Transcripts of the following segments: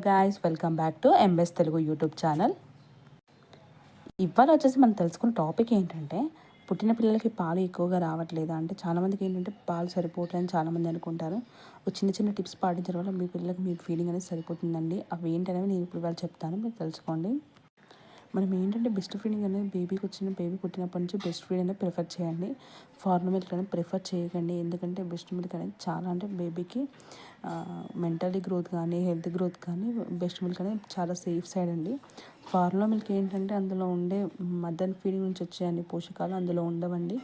Guys, welcome back to ఎంబెస్ Telugu YouTube channel. ఇవాళ వచ్చేసి మనం తెలుసుకున్న టాపిక్ ఏంటంటే, పుట్టిన పిల్లలకి పాలు ఎక్కువగా రావట్లేదా అంటే, చాలామందికి ఏంటంటే పాలు సరిపోవట్లేదని చాలామంది అనుకుంటారు. ఒక చిన్న చిన్న టిప్స్ పాటించడం వల్ల మీ పిల్లలకి మీ ఫీడింగ్ అనేది సరిపోతుందండి. అవి ఏంటనేవి నేను ఇప్పుడు వాళ్ళు చెప్తాను, మీరు తెలుసుకోండి. మనం ఏంటంటే బెస్ట్ ఫీడింగ్ అనేది బేబీ పుట్టినప్పటి నుంచి బెస్ట్ ఫీడ్ అనేది ప్రిఫర్ చేయండి. ఫార్మల్ మిల్క్ అనేది ప్రిఫర్ చేయకండి. ఎందుకంటే బెస్ట్ మిల్క్ అనేది చాలా అంటే బేబీకి మెంటలీ గ్రోత్ కానీ హెల్త్ గ్రోత్ కానీ బెస్ట్ మిల్క్ అనేది చాలా సేఫ్ సైడ్ అండి. ఫార్ములా మిల్క్ ఏంటంటే అందులో ఉండే మదర్ ఫీడింగ్ నుంచి వచ్చే అన్ని పోషకాలు అందులో ఉండవండి.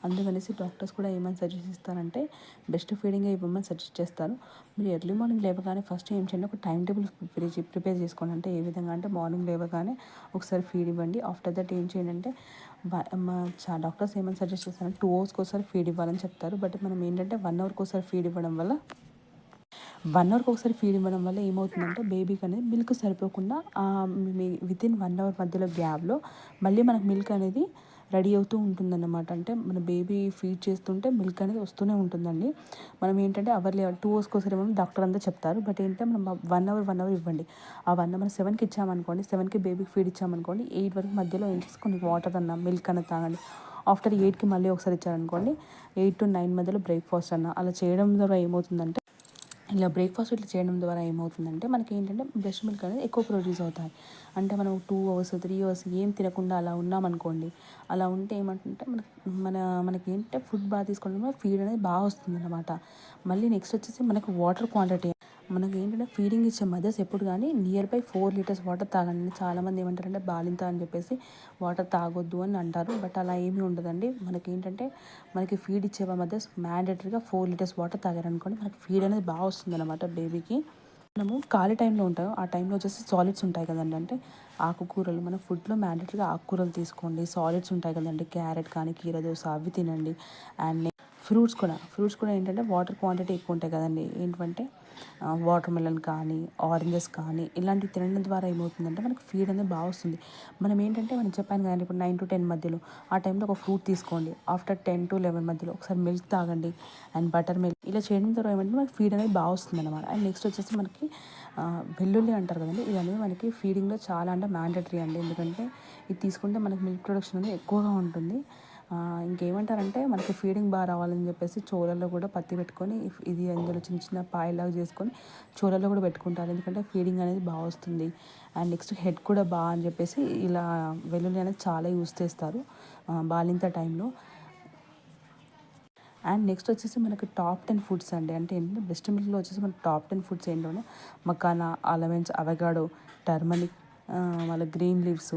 అందుకనేసి డాక్టర్స్ కూడా ఏమని సజెస్ట్ ఇస్తారంటే బెస్ట్ ఫీడింగ్ ఇవ్వమని సజెస్ట్ చేస్తారు. మీరు ఎర్లీ మార్నింగ్ లేవగానే ఫస్ట్ ఏం చేయండి, ఒక టైం టేబుల్ ప్రిపేర్ చేసుకోండి. అంటే ఏ విధంగా అంటే మార్నింగ్ లేవగానే ఒకసారి ఫీడ్ ఇవ్వండి. ఆఫ్టర్ దట్ ఏం చేయండి అంటే డాక్టర్స్ ఏమని సజెస్ట్ చేస్తారంటే 2 అవర్స్కి ఒకసారి ఫీడ్ ఇవ్వాలని చెప్తారు. బట్ మనం ఏంటంటే 1 అవర్కి ఒకసారి ఫీడ్ ఇవ్వడం వల్ల 1 అవర్కి ఒకసారి ఫీడ్ ఇవ్వడం వల్ల ఏమవుతుందంటే బేబీకి అనేది మిల్క్ సరిపోకుండా వితిన్ 1 అవర్ మధ్యలో గ్యాప్లో మళ్ళీ మనకు మిల్క్ అనేది రెడీ అవుతూ ఉంటుందన్నమాట. అంటే మన బేబీ ఫీడ్ చేస్తుంటే మిల్క్ అనేది వస్తూనే ఉంటుందండి. మనం ఏంటంటే 2 అవర్స్కి ఒకసారి ఇవ్వమని డాక్టర్ అంతా చెప్తారు. బట్ ఏంటంటే మనం 1 అవర్ ఇవ్వండి. ఆ 1 అవర్ 7కి ఇచ్చామనుకోండి, 7కి బేబీకి ఫీడ్ ఇచ్చామనుకోండి, 8 వరకు మధ్యలో ఏం చేసి కొన్ని వాటర్ అన్న మిల్క్ అన్న తాగండి. ఆఫ్టర్ 8కి మళ్ళీ ఒకసారి ఇచ్చారనుకోండి, 8 to 9 మధ్యలో బ్రేక్ఫాస్ట్ అన్న అలా చేయడం ద్వారా ఏమవుతుందంటే, ఇలా బ్రేక్ఫాస్ట్ ఇట్లా చేయడం ద్వారా ఏమవుతుందంటే మనకి ఏంటంటే బ్రెస్ట్ మిల్క్ అనేది ఎక్కువ ప్రొడ్యూస్ అవుతాయి. అంటే మనం 2 అవర్స్ 3 అవర్స్ ఏం తినకుండా అలా ఉన్నామనుకోండి, అలా ఉంటే ఏమంటుంటే మనకి ఏంటంటే ఫుడ్ బాగా తీసుకోవడం వల్ల ఫీడ్ అనేది బాగా వస్తుంది అనమాట. మళ్ళీ నెక్స్ట్ వచ్చేసి మనకు వాటర్ క్వాంటిటీ, మనకి ఏంటంటే ఫీడింగ్ ఇచ్చే మదర్స్ ఎప్పుడు కానీ నియర్ బై 4 లీటర్స్ వాటర్ తాగండి. చాలామంది ఏమంటారంటే బాలింత అని చెప్పేసి వాటర్ తాగొద్దు అని అంటారు. బట్ అలా ఏమీ ఉండదండి. మనకి ఫీడ్ ఇచ్చే మదర్స్ మ్యాండేటరీగా 4 లీటర్స్ వాటర్ తాగారనుకోండి, మనకి ఫీడ్ అనేది బాగా వస్తుంది అనమాట బేబీకి. మనము ఖాళీ టైంలో ఉంటాం, ఆ టైంలో వచ్చేసి సాలిడ్స్ ఉంటాయి కదండి. అంటే ఆకుకూరలు, మన ఫుడ్లో మ్యాండేటరీగా ఆకుకూరలు తీసుకోండి. సాలిడ్స్ ఉంటాయి కదండి, క్యారెట్ కానీ కీర దోస అవి తినండి. అండ్ ఫ్రూట్స్ కూడా ఏంటంటే వాటర్ క్వాంటిటీ ఎక్కువ ఉంటాయి కదండి. ఏంటంటే వాటర్ మెలన్ కానీ ఆరెంజెస్ కానీ ఇలాంటివి తినడం ద్వారా ఏమవుతుందంటే మనకి ఫీడ్ అనేది బాగా వస్తుంది. మనం చెప్పాను కదండి, ఇప్పుడు 9 to 10 మధ్యలో ఆ టైంలో ఒక ఫ్రూట్ తీసుకోండి. ఆఫ్టర్ 10 to 11 మధ్యలో ఒకసారి మిల్క్ తాగండి. అండ్ బటర్ మిల్క్ ఇలా చేయడం ద్వారా ఏమంటే మనకి ఫీడ్ అనేది బాగా వస్తుంది అనమాట. అండ్ నెక్స్ట్ వచ్చేసి మనకి వెల్లుల్లి అంటారు కదండి, ఇది అనేది మనకి ఫీడింగ్లో చాలా అంటే మ్యాండేటరీ అండి. ఎందుకంటే ఇది తీసుకుంటే మనకి మిల్క్ ప్రొడక్షన్ అనేది ఎక్కువగా ఉంటుంది. ఇంకేమంటారంటే మనకి ఫీడింగ్ బాగా రావాలని చెప్పేసి చోళల్లో కూడా పత్తి పెట్టుకొని ఇది అందులో చిన్న చిన్న పాయలాగా చేసుకొని చోళల్లో కూడా పెట్టుకుంటారు. ఎందుకంటే ఫీడింగ్ అనేది బాగా వస్తుంది. అండ్ నెక్స్ట్ హెడ్ కూడా బాగా అని చెప్పేసి ఇలా వెల్లుల్లి అనేది చాలా యూస్ చేస్తారు బాలింత టైంలో. అండ్ నెక్స్ట్ వచ్చేసి మనకి టాప్ 10 ఫుడ్స్ అండి. అంటే ఏంటంటే బెస్ట్ మిల్క్లో వచ్చేసి మనకి టాప్ 10 ఫుడ్స్ ఏంటంటే మకానా, అలవెన్స్, అవగాడో, టర్మరిక్, మళ్ళీ గ్రీన్ లీవ్స్,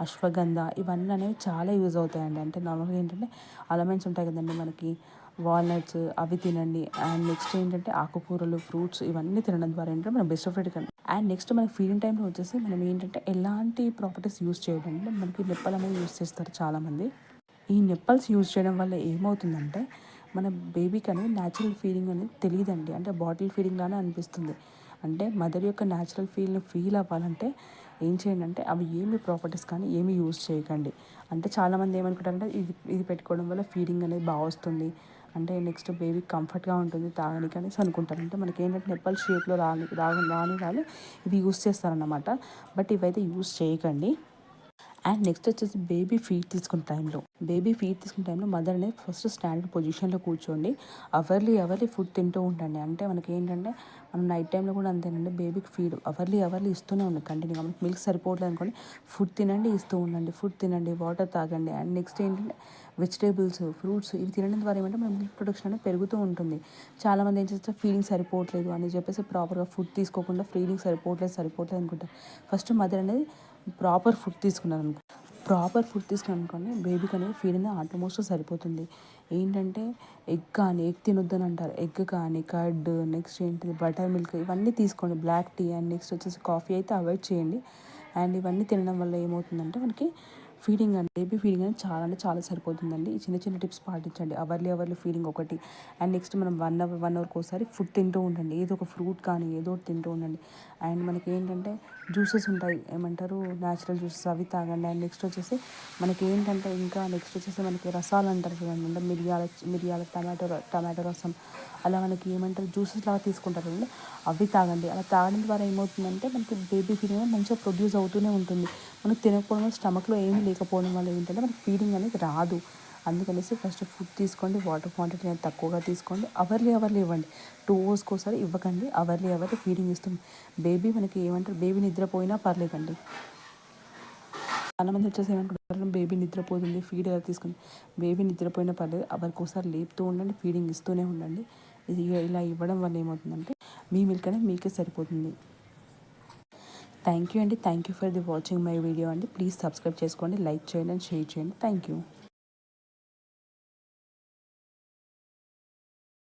అశ్వగంధ ఇవన్నీ అనేవి చాలా యూజ్ అవుతాయండి. అంటే నార్మల్గా ఏంటంటే అలవెన్స్ ఉంటాయి కదండి మనకి, వాల్నట్స్ అవి తినండి. అండ్ నెక్స్ట్ ఏంటంటే ఆకుకూరలు, ఫ్రూట్స్ ఇవన్నీ తినడం ద్వారా ఏంటంటే మనం బెస్ట్ ఫీడ్ కండి. అండ్ నెక్స్ట్ మనకి ఫీడింగ్ టైంలో వచ్చేసి మనం ఏంటంటే ఎలాంటి ప్రాపర్టీస్ యూజ్ చేయడం అంటే మనకి నిప్పలు అనేది యూజ్ చేస్తారు చాలామంది. ఈ నిప్పల్స్ యూజ్ చేయడం వల్ల ఏమవుతుందంటే మన బేబీకి అనేది న్యాచురల్ ఫీలింగ్ అనేది తెలియదండి. అంటే బాటిల్ ఫీడింగ్ లానే అనిపిస్తుంది. అంటే మదర్ యొక్క న్యాచురల్ ఫీల్ అవ్వాలంటే ఏం చేయండి అంటే అవి ఏమి ప్రాపర్టీస్ కానీ ఏమీ యూజ్ చేయకండి. అంటే చాలామంది ఏమనుకుంటారంటే ఇది పెట్టుకోవడం వల్ల ఫీడింగ్ అనేది బాగా వస్తుంది, అంటే నెక్స్ట్ బేబీ కంఫర్ట్గా ఉంటుంది తాగడానికి అనేసి అనుకుంటారు. అంటే మనకి ఏంటంటే నిప్పల్ షేప్లో రాని ఇవి యూజ్ చేస్తారన్నమాట. బట్ ఇవైతే యూజ్ చేయకండి. అండ్ నెక్స్ట్ వచ్చేసి బేబీ ఫీడ్ తీసుకునే టైంలో మదర్ అనేది ఫస్ట్ స్టాండర్డ్ పొజిషన్లో కూర్చోండి. అవర్లీ ఫుడ్ తింటూ ఉండండి. అంటే మనకి ఏంటంటే మనం నైట్ టైంలో కూడా అంతేనండి, బేబీకి ఫీడ్ అవర్లీ ఇస్తూనే ఉండండి కంటిన్యూగా. మనకి మిల్క్ సరిపోవట్లేదు అనుకోండి, ఫుడ్ తినండి, ఇస్తూ ఉండండి. ఫుడ్ తినండి, వాటర్ తాగండి. అండ్ నెక్స్ట్ ఏంటంటే వెజిటేబుల్స్, ఫ్రూట్స్ ఇవి తినడం ద్వారా ఏమంటే మన మిల్క్ ప్రొడక్షన్ అనేది పెరుగుతూ ఉంటుంది. చాలామంది ఏం చేస్తారు, ఫీడింగ్ సరిపోవట్లేదు అని చెప్పేసి ప్రాపర్గా ఫుడ్ తీసుకోకుండా ఫీడింగ్ సరిపోవట్లేదు అనుకుంటారు. ఫస్ట్ మదర్ అనేది ప్రాపర్ ఫుడ్ తీసుకున్నాను అనుకోండి, బేబీకి అనేది ఫీడ్ అనేది ఆల్మోస్ట్ సరిపోతుంది. ఏంటంటే ఎగ్ తినొద్దని అంటారు. ఎగ్ కానీ కర్డ్, నెక్స్ట్ ఏంటిది బటర్ మిల్క్ ఇవన్నీ తీసుకోండి. బ్లాక్ టీ అండ్ నెక్స్ట్ వచ్చేసి కాఫీ అయితే అవాయిడ్ చేయండి. అండ్ ఇవన్నీ తినడం వల్ల ఏమవుతుందంటే మనకి బేబీ ఫీడింగ్ అనేది చాలా అంటే చాలా సరిపోతుందండి. ఈ చిన్న చిన్న టిప్స్ పాటించండి. అవర్లీ ఫీడింగ్ ఒకటి. అండ్ నెక్స్ట్ మనం 1 అవర్కి ఒకసారి ఫుడ్ తింటూ ఉండండి. ఏదో ఒక ఫ్రూట్ కానీ ఏదో ఒకటి తింటూ ఉండండి. అండ్ మనకి ఏంటంటే జ్యూసెస్ ఉంటాయి, ఏమంటారు న్యాచురల్ జ్యూసెస్ అవి తాగండి. అండ్ నెక్స్ట్ వచ్చేసి మనకి రసాలు అంటారు చూడండి, అంటే మిరియాల టమాటో రసం అలా మనకి ఏమంటారు జ్యూసెస్ లాగా తీసుకుంటారు కదా, అవి తాగండి. అలా తాగడం ద్వారా ఏమవుతుందంటే మనకి బేబీ ఫీడింగ్ మంచిగా ప్రొడ్యూస్ అవుతూనే ఉంటుంది. మనకు తినకపోవడం వల్ల స్టమక్లో ఏమీ లేకపోవడం వల్ల ఏంటంటే మనకి ఫీడింగ్ అనేది రాదు. అందుకనేసి ఫస్ట్ ఫుడ్ తీసుకోండి, వాటర్ క్వాంటిటీ అనేది తక్కువగా తీసుకోండి, అవర్లీ ఇవ్వండి. 2 అవర్స్కి ఒకసారి ఇవ్వకండి, అవర్లీ ఫీడింగ్ ఇస్తుంది. బేబీ మనకి ఏమంటారు బేబీ నిద్రపోయినా పర్లేదండి. చాలామంది వచ్చేసి ఏమనుకుంటారు బేబీ నిద్రపోతుంది ఫీడ్ ఎలా తీసుకుంది. బేబీ నిద్రపోయినా పర్లేదు, అవర్కి ఒకసారి లేపుతూ ఉండండి, ఫీడింగ్ ఇస్తూనే ఉండండి. ఇది ఇలా ఇవ్వడం వల్ల ఏమవుతుందంటే మీ మిల్క్ అనేది మీకే సరిపోతుంది. థ్యాంక్ యూ అండి. Thank you for the watching my video అండి. ప్లీజ్ సబ్స్క్రైబ్ చేసుకోండి, లైక్ చేయండి అండ్ షేర్ చేయండి. Thank you.